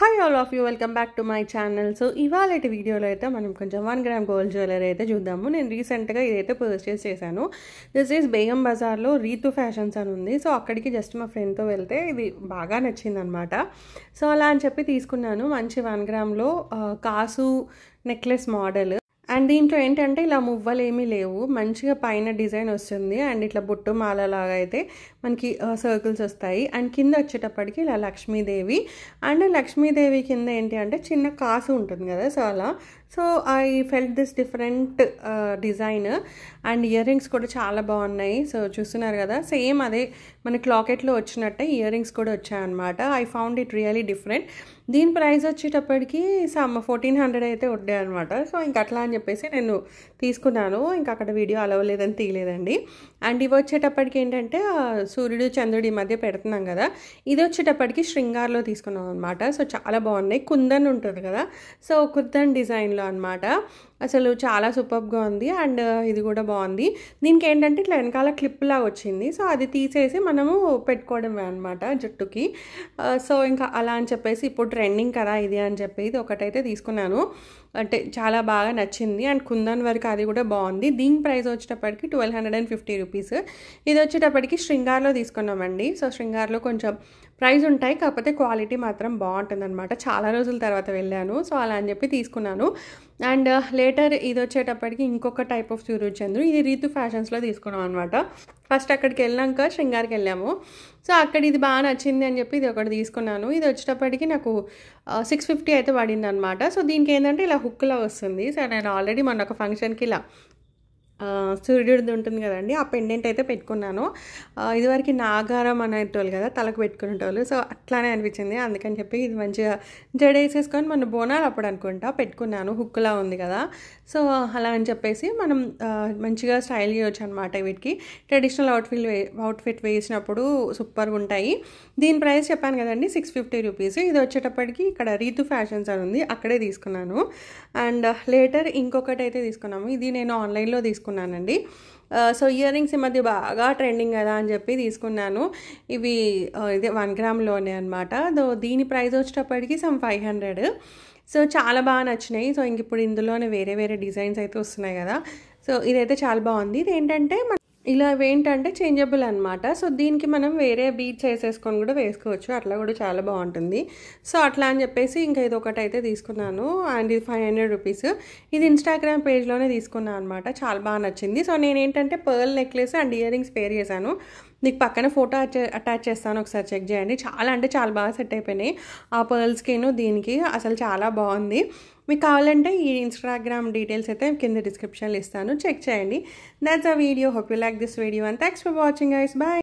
Hi all of you welcome back to my channel. So ఇవాళ వీడియోలో అయితే మనం కొంచెం 1 గ్రామ్ గోల్డ్ జ్యువెలరీ అయితే చూద్దాము. నేను రీసెంట్గా ఇదైతే పర్చేస్ చేశాను. దిస్ ఈజ్ బేగం బజార్లో రీతు ఫ్యాషన్స్ అని ఉంది. సో అక్కడికి జస్ట్ మా ఫ్రెండ్తో వెళ్తే ఇది బాగా నచ్చిందనమాట. సో అలా అని చెప్పి తీసుకున్నాను. మంచి 1 గ్రామ్లో కాసు నెక్లెస్ మోడల్. అండ్ దీంట్లో ఏంటంటే ఇలా మువ్వలు ఏమీ లేవు, మంచిగా పైన డిజైన్ వస్తుంది. అండ్ ఇట్లా బుట్టు మాల లాగా అయితే మనకి సర్కిల్స్ వస్తాయి. అండ్ కింద వచ్చేటప్పటికి ఇలా లక్ష్మీదేవి, అండ్ లక్ష్మీదేవి కింద ఏంటి అంటే చిన్న కాసు ఉంటుంది కదా. సో అలా I felt this different design. And ear rings కూడా చాలా బాగున్నాయి. సో చూస్తున్నారు కదా, సేమ్ అదే మనకి లాకెట్లో వచ్చినట్టే ఇయర్ రింగ్స్ కూడా వచ్చాయన్నమాట. I found it really different. దీని ప్రైస్ వచ్చేటప్పటికి 1400 అయితే ఉండే అనమాట. సో ఇంక అట్లా అని చెప్పేసి నేను తీసుకున్నాను. ఇంకా అక్కడ వీడియో అలవలేదని తీయలేదండి. అండ్ ఇవి వచ్చేటప్పటికి ఏంటంటే సూర్యుడు చంద్రుడి మధ్య పెడుతున్నాం కదా, ఇది వచ్చేటప్పటికి శృంగార్లో తీసుకున్నాం అనమాట. సో చాలా బాగున్నాయి. కుందన్ ఉంటుంది కదా, సో కుందన్ డిజైన్లో అనమాట. అసలు చాలా సూపర్గా ఉంది. అండ్ ఇది కూడా బాగుంది. దీనికి ఏంటంటే ఇట్లా వెనకాల క్లిప్ లాగా వచ్చింది. సో అది తీసేసి మనము పెట్టుకోవడమే అనమాట జుట్టుకి. సో ఇంకా అలా అని చెప్పేసి ఇప్పుడు ట్రెండింగ్ కదా ఇది అని చెప్పి ఇది ఒకటైతే తీసుకున్నాను. అంటే చాలా బాగా నచ్చింది. అండ్ కుందన్ వరకు అది కూడా బాగుంది. దీని ప్రైస్ వచ్చేటప్పటికి 1250 రూపీస్. ఇది వచ్చేటప్పటికి శృంగార్లో తీసుకున్నామండి. సో శృంగార్లో కొంచెం ప్రైస్ ఉంటాయి, కాకపోతే క్వాలిటీ మాత్రం బాగుంటుంది అనమాట. చాలా రోజుల తర్వాత వెళ్ళాను, సో అలా అని చెప్పి తీసుకున్నాను. అండ్ లేటర్ ఇది వచ్చేటప్పటికి ఇంకొక టైప్ ఆఫ్ సూర్యుడు చంద్రుడు, ఇది రీతు ఫ్యాషన్స్లో తీసుకున్నాం అనమాట. ఫస్ట్ అక్కడికి వెళ్ళాక శృంగార్కి వెళ్ళాము. సో అక్కడ ఇది బాగా నచ్చింది అని చెప్పి ఇది ఒకటి తీసుకున్నాను. ఇది వచ్చేటప్పటికి నాకు 650 అయితే పడింది అనమాట. సో దీనికి ఏంటంటే ఇలా హుక్లా వస్తుంది. సో నేను ఆల్రెడీ మొన్న ఒక ఫంక్షన్కి ఇలా సూర్యుడిది ఉంటుంది కదండి, ఆ పెండెంట్ అయితే పెట్టుకున్నాను. ఇదివరకు నాగారం అనేటోళ్ళు కదా తలకు పెట్టుకునేటోళ్ళు. సో అట్లానే అనిపించింది, అందుకని చెప్పి ఇది మంచిగా జడ వేసేసుకొని మన బోనాలు అప్పుడు అనుకుంటా పెట్టుకున్నాను. హుక్లా ఉంది కదా, సో అలా అని చెప్పేసి మనం మంచిగా స్టైల్ చేయొచ్చు అనమాట. వీటికి ట్రెడిషనల్ అవుట్ఫిట్ వేసినప్పుడు సూపర్గా ఉంటాయి. దీని ప్రైస్ చెప్పాను కదండి, 650 రూపీస్. ఇది వచ్చేటప్పటికి ఇక్కడ రీతు ఫ్యాషన్స్ అని ఉంది, అక్కడే తీసుకున్నాను. అండ్ లేటర్ ఇంకొకటి అయితే తీసుకున్నాము. ఇది నేను ఆన్లైన్లో తీసుకున్నానండి. సో ఇయర్ రింగ్స్ ఈ మధ్య బాగా ట్రెండింగ్ కదా అని చెప్పి తీసుకున్నాను. ఇవి ఇదే 1 గ్రామ్లోనే అనమాట. దీని ప్రైస్ వచ్చేటప్పటికి 500. సో చాలా బాగా నచ్చినాయి. సో ఇంక ఇప్పుడు ఇందులోనే వేరే వేరే డిజైన్స్ అయితే వస్తున్నాయి కదా. సో ఇదైతే చాలా బాగుంది. ఇది ఏంటంటే ఇలా ఏంటంటే చేంజబుల్ అనమాట. సో దీనికి మనం వేరే బీట్స్ వేసేసుకొని కూడా వేసుకోవచ్చు, అట్లా కూడా చాలా బాగుంటుంది. సో అట్లా అని చెప్పేసి ఇంకా ఇది ఒకటి అయితే తీసుకున్నాను. అండ్ ఇది 500 రూపీస్. ఇది ఇన్స్టాగ్రామ్ పేజ్లోనే తీసుకున్నాను అనమాట. చాలా బాగా నచ్చింది. సో నేను ఏంటంటే pearl necklace and earrings pair చేశాను. నీకు పక్కన ఫోటో అటాచ్ చేస్తాను, ఒకసారి చెక్ చేయండి. చాలా అంటే చాలా బాగా సెట్ అయిపోయినాయి ఆ పర్ల్స్కిను దీనికి. అసలు చాలా బాగుంది. మీకు కావాలంటే ఈ ఇన్స్టాగ్రామ్ డీటెయిల్స్ అయితే కింద డిస్క్రిప్షన్లో ఇస్తాను, చెక్ చేయండి. That's a video. Hope you like this video and thanks for watching guys. Bye.